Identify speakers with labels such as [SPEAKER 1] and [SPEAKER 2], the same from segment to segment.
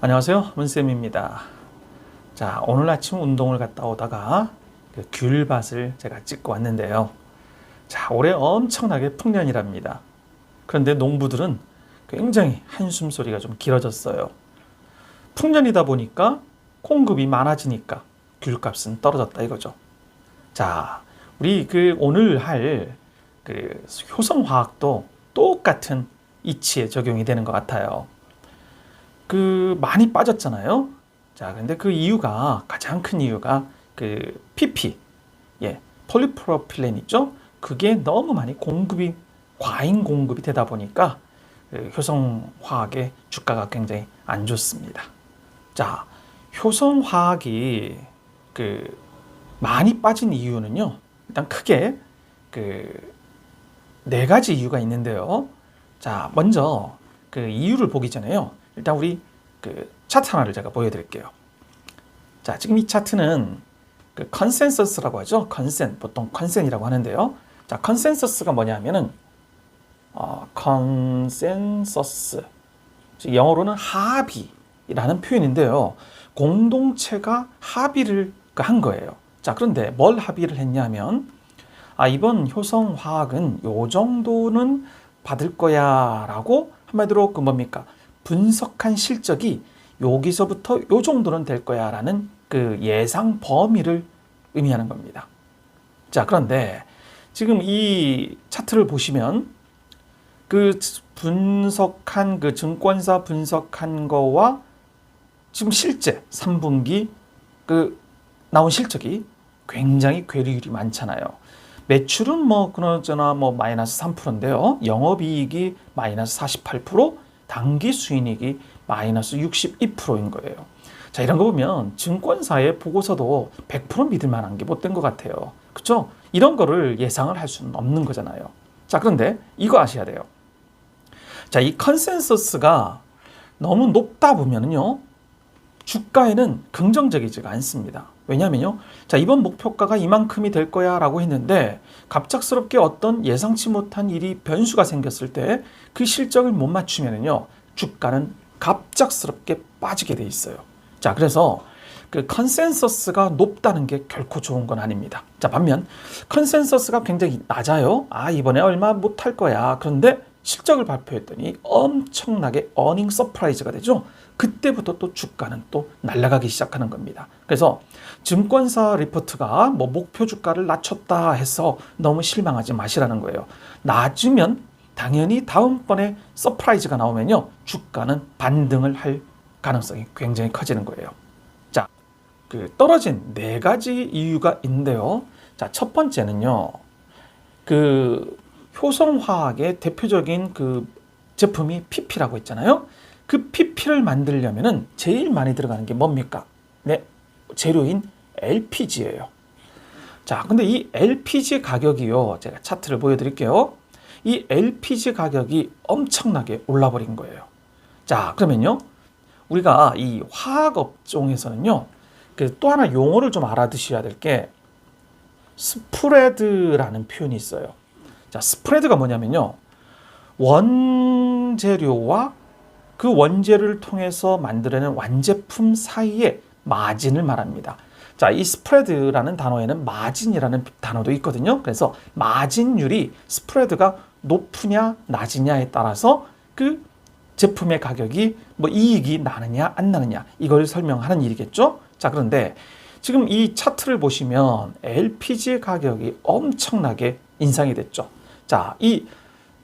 [SPEAKER 1] 안녕하세요, 문쌤입니다. 자, 오늘 아침 운동을 갔다 오다가 그 귤밭을 제가 찍고 왔는데요. 자, 올해 엄청나게 풍년이랍니다. 그런데 농부들은 굉장히 한숨 소리가 좀 길어졌어요. 풍년이다 보니까 공급이 많아지니까 귤값은 떨어졌다 이거죠. 자, 우리 오늘 할 효성화학도 똑같은 이치에 적용이 되는 것 같아요. 많이 빠졌잖아요. 자, 근데 가장 큰 이유가 PP, 폴리프로필렌 있죠? 그게 너무 많이 과잉 공급이 되다 보니까 효성화학의 주가가 굉장히 안 좋습니다. 자, 효성화학이 많이 빠진 이유는요, 일단 크게 네 가지 이유가 있는데요. 자, 먼저 이유를 보기 전에요. 일단 우리 차트 하나를 제가 보여드릴게요. 자, 지금 이 차트는 컨센서스라고 하죠. 보통 컨센이라고 하는데요. 자, 컨센서스가 뭐냐면은 컨센서스, 영어로는 합의라는 표현인데요. 공동체가 합의를 한 거예요. 자, 그런데 뭘 합의를 했냐면 이번 효성화학은 요 정도는 받을 거야 라고 한마디로 뭡니까? 분석한 실적이 여기서부터 요 정도는 될 거야 라는 예상 범위를 의미하는 겁니다. 자, 그런데 지금 이 차트를 보시면 증권사 분석한 거와 지금 실제 3분기 나온 실적이 굉장히 괴리율이 많잖아요. 매출은 그나저나 마이너스 3%인데요. 영업이익이 마이너스 48%, 당기 수익이 마이너스 62%인 거예요. 자, 이런 거 보면 증권사의 보고서도 100% 믿을 만한 게 못 된 것 같아요. 그렇죠? 이런 거를 예상을 할 수는 없는 거잖아요. 자, 그런데 이거 아셔야 돼요. 자, 이 컨센서스가 너무 높다 보면은요, 주가에는 긍정적이지가 않습니다. 왜냐면요, 자, 이번 목표가가 이만큼이 될 거야 라고 했는데 갑작스럽게 어떤 예상치 못한 일이 변수가 생겼을 때 그 실적을 못 맞추면은요, 주가는 갑작스럽게 빠지게 돼 있어요. 자, 그래서 컨센서스가 높다는 게 결코 좋은 건 아닙니다. 자, 반면 컨센서스가 굉장히 낮아요. 이번에 얼마 못 할 거야. 그런데 실적을 발표했더니 엄청나게 어닝 서프라이즈가 되죠. 그때부터 또 주가는 또 날아가기 시작하는 겁니다. 그래서 증권사 리포트가 목표 주가를 낮췄다 해서 너무 실망하지 마시라는 거예요. 낮으면 당연히 다음번에 서프라이즈가 나오면요, 주가는 반등을 할 가능성이 굉장히 커지는 거예요. 자, 떨어진 네 가지 이유가 있는데요. 자, 첫 번째는요, 효성화학의 대표적인 제품이 PP라고 했잖아요. 그 PP를 만들려면은 제일 많이 들어가는 게 뭡니까? 네, 재료인 LPG예요. 자, 근데 이 LPG 가격이요, 제가 차트를 보여드릴게요. 이 LPG 가격이 엄청나게 올라버린 거예요. 자, 그러면요, 우리가 이 화학 업종에서는요, 또 하나 용어를 좀 알아두셔야 될 게 스프레드라는 표현이 있어요. 자, 스프레드가 뭐냐면요, 원재료와 그 원재료를 통해서 만들어낸 완제품 사이의 마진을 말합니다. 자, 이 스프레드라는 단어에는 마진이라는 단어도 있거든요. 그래서 마진율이 스프레드가 높으냐 낮으냐에 따라서 그 제품의 가격이 이익이 나느냐 안 나느냐 이걸 설명하는 일이겠죠. 자, 그런데 지금 이 차트를 보시면 LPG 가격이 엄청나게 인상이 됐죠. 자, 이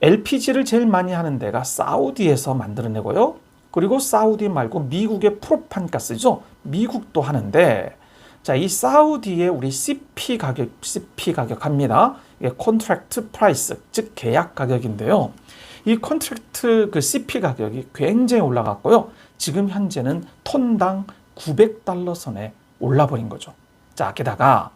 [SPEAKER 1] LPG를 제일 많이 하는 데가 사우디에서 만들어내고요. 그리고 사우디 말고 미국의 프로판가스죠. 미국도 하는데, 자, 이 사우디의 우리 CP 가격 합니다. 이게 컨트랙트 프라이스, 즉 계약 가격인데요. 이 컨트랙트 CP 가격이 굉장히 올라갔고요. 지금 현재는 톤당 $900 선에 올라버린 거죠. 자, 게다가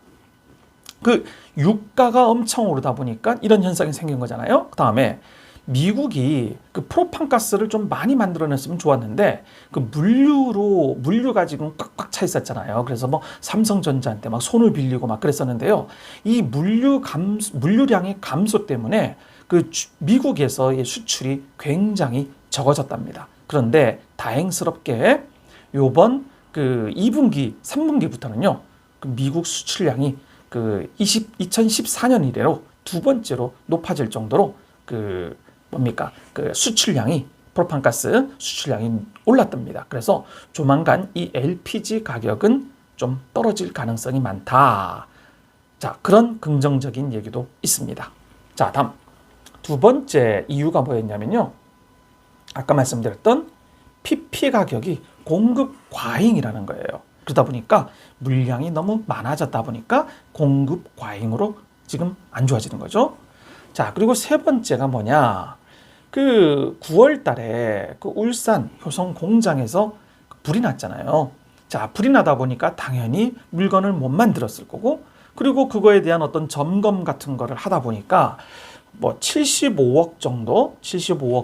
[SPEAKER 1] 유가가 엄청 오르다 보니까 이런 현상이 생긴 거잖아요. 그 다음에 미국이 그 프로판가스를 좀 많이 만들어냈으면 좋았는데 그 물류가 지금 꽉꽉 차 있었잖아요. 그래서 뭐 삼성전자한테 막 손을 빌리고 막 그랬었는데요. 이 물류량의 감소 때문에 그 미국에서의 수출이 굉장히 적어졌답니다. 그런데 다행스럽게 요번 그 2분기, 3분기부터는요. 그 미국 수출량이 그 2014년 이래로 두 번째로 높아질 정도로 그 그 수출량이 프로판가스 수출량이 올랐답니다. 그래서 조만간 이 LPG 가격은 좀 떨어질 가능성이 많다. 자, 그런 긍정적인 얘기도 있습니다. 자, 다음 두 번째 이유가 뭐였냐면요. 아까 말씀드렸던 PP 가격이 공급 과잉이라는 거예요. 그러다 보니까 물량이 너무 많아졌다 보니까 공급 과잉으로 지금 안 좋아지는 거죠. 자, 그리고 세 번째가 뭐냐. 그 9월 달에 그 울산 효성 공장에서 불이 났잖아요. 자, 불이 나다 보니까 당연히 물건을 못 만들었을 거고, 그리고 그거에 대한 어떤 점검 같은 거를 하다 보니까 뭐 75억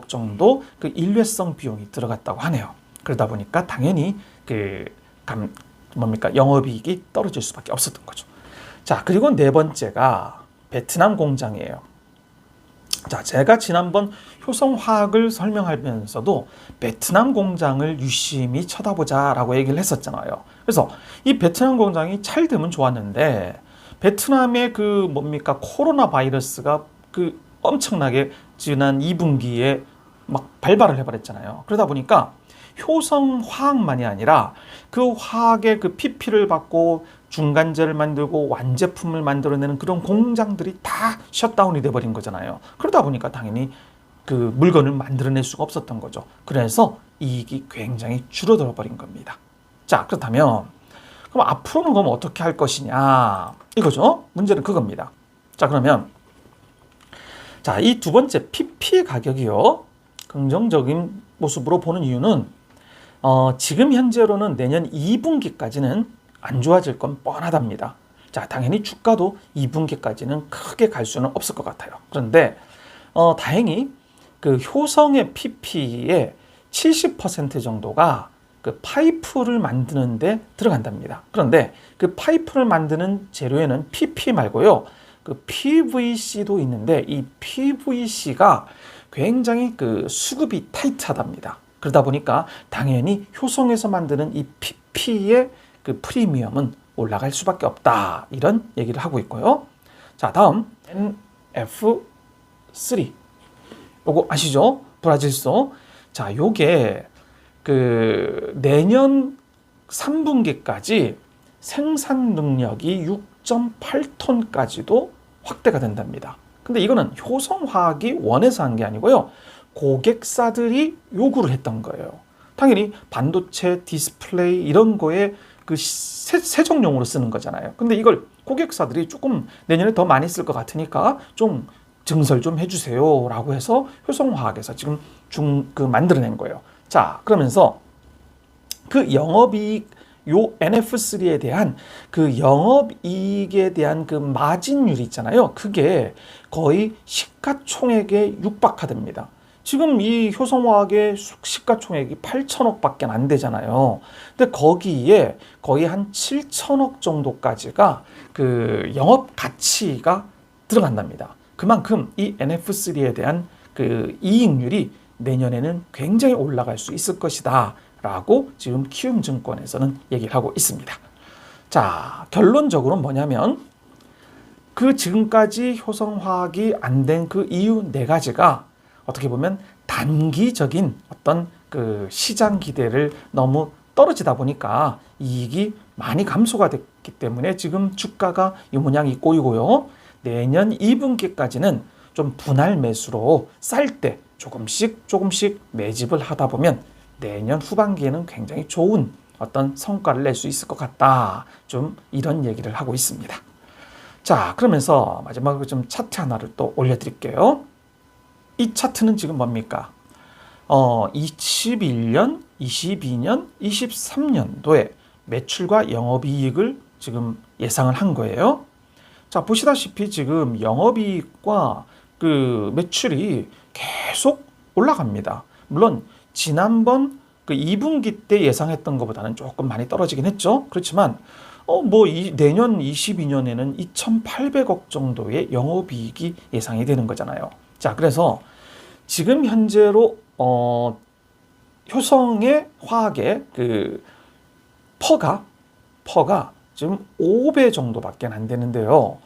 [SPEAKER 1] 정도 그 일회성 비용이 들어갔다고 하네요. 그러다 보니까 당연히 영업이익이 떨어질 수밖에 없었던 거죠. 자, 그리고 네 번째가 베트남 공장이에요. 자, 제가 지난번 효성화학을 설명하면서도 베트남 공장을 유심히 쳐다보자라고 얘기를 했었잖아요. 그래서 이 베트남 공장이 잘 되면 좋았는데 베트남의 코로나 바이러스가 엄청나게 지난 2분기에 막 발발을 해버렸잖아요. 그러다 보니까 효성화학만이 아니라 그 화학의 그 PP를 받고 중간재를 만들고 완제품을 만들어내는 그런 공장들이 다 셧다운이 돼버린 거잖아요. 그러다 보니까 당연히 그 물건을 만들어낼 수가 없었던 거죠. 그래서 이익이 굉장히 줄어들어 버린 겁니다. 자, 그렇다면 그럼 앞으로는 그럼 어떻게 할 것이냐 이거죠. 문제는 그겁니다. 자, 그러면 자, 이 두 번째 PP 가격이요. 긍정적인 모습으로 보는 이유는 지금 현재로는 내년 2분기까지는 안 좋아질 건 뻔하답니다. 자, 당연히 주가도 2분기까지는 크게 갈 수는 없을 것 같아요. 그런데 다행히 그 효성의 PP의 70% 정도가 그 파이프를 만드는데 들어간답니다. 그런데 그 파이프를 만드는 재료에는 PP 말고요. 그 PVC도 있는데 이 PVC가 굉장히 그 수급이 타이트하답니다. 그러다 보니까 당연히 효성에서 만드는 이 PP의 그 프리미엄은 올라갈 수밖에 없다. 이런 얘기를 하고 있고요. 자, 다음 NF3. 요거 아시죠? 브라질소. 자, 요게 그 내년 3분기까지 생산 능력이 6.8톤까지도 확대가 된답니다. 근데 이거는 효성화학이 원해서 한 게 아니고요. 고객사들이 요구를 했던 거예요. 당연히 반도체, 디스플레이 이런 거에 그 세정용으로 쓰는 거잖아요. 근데 이걸 고객사들이 조금 내년에 더 많이 쓸 것 같으니까 좀 증설 좀 해주세요 라고 해서 효성화학에서 지금 만들어낸 거예요. 자, 그러면서 그 영업이익 요 NF3에 대한 그 영업이익에 대한 그 마진율이 있잖아요. 그게 거의 시가총액에 육박하답니다. 지금 이 효성화학의 시가총액이 8천억밖에 안 되잖아요. 근데 거기에 거의 한 7천억 정도까지가 그 영업 가치가 들어간답니다. 그만큼 이 NF3에 대한 그 이익률이 내년에는 굉장히 올라갈 수 있을 것이다 라고 지금 키움증권에서는 얘기를 하고 있습니다. 자, 결론적으로 뭐냐면 그 지금까지 효성화학이 안 된 그 이유 네 가지가 어떻게 보면 단기적인 어떤 그 시장 기대를 너무 떨어지다 보니까 이익이 많이 감소가 됐기 때문에 지금 주가가 이 모양이 꼬이고요. 내년 2분기까지는 좀 분할 매수로 쌀 때 조금씩 매집을 하다 보면 내년 후반기에는 굉장히 좋은 어떤 성과를 낼 수 있을 것 같다. 좀 이런 얘기를 하고 있습니다. 자, 그러면서 마지막으로 좀 차트 하나를 또 올려드릴게요. 이 차트는 지금 뭡니까? 21년, 22년, 23년도에 매출과 영업이익을 지금 예상을 한 거예요. 자, 보시다시피 지금 영업이익과 그 매출이 계속 올라갑니다. 물론 지난번 그 2분기 때 예상했던 것보다는 조금 많이 떨어지긴 했죠. 그렇지만 내년 22년에는 2,800억 정도의 영업이익이 예상이 되는 거잖아요. 자, 그래서 지금 현재로 효성의 화학의 그 퍼가 지금 5배 정도밖에 안 되는데요.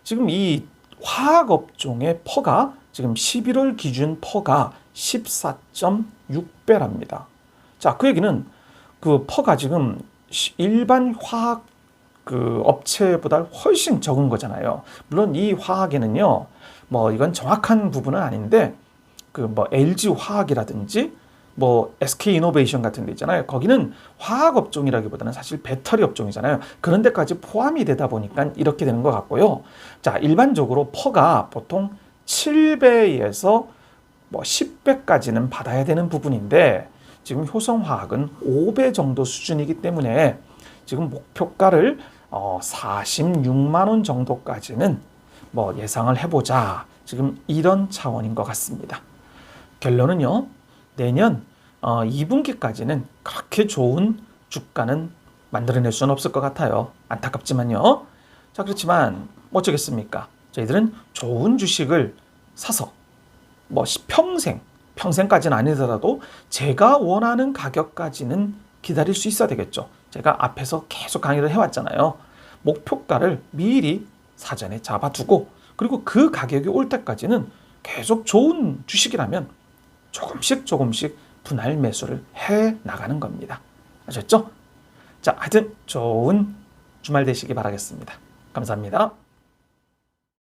[SPEAKER 1] 지금 이 화학 업종의 퍼가 지금 11월 기준 퍼가 14.6배랍니다. 자, 그 얘기는 그 퍼가 지금 일반 화학 그 업체보다 훨씬 적은 거잖아요. 물론 이 화학에는요, 이건 정확한 부분은 아닌데, LG 화학이라든지, SK 이노베이션 같은 데 있잖아요. 거기는 화학 업종이라기보다는 사실 배터리 업종이잖아요. 그런 데까지 포함이 되다 보니까 이렇게 되는 것 같고요. 자, 일반적으로 퍼가 보통 7배에서 10배까지는 받아야 되는 부분인데, 지금 효성화학은 5배 정도 수준이기 때문에 지금 목표가를 46만 원 정도까지는 예상을 해보자. 지금 이런 차원인 것 같습니다. 결론은요, 내년 2분기까지는 그렇게 좋은 주가는 만들어낼 수는 없을 것 같아요. 안타깝지만요. 자, 그렇지만 어쩌겠습니까? 저희들은 좋은 주식을 사서 평생까지는 아니더라도 제가 원하는 가격까지는 기다릴 수 있어야 되겠죠. 제가 앞에서 계속 강의를 해왔잖아요. 목표가를 미리 사전에 잡아두고, 그리고 그 가격이 올 때까지는 계속 좋은 주식이라면 조금씩 분할 매수를 해 나가는 겁니다. 아셨죠? 자, 하여튼 좋은 주말 되시기 바라겠습니다. 감사합니다.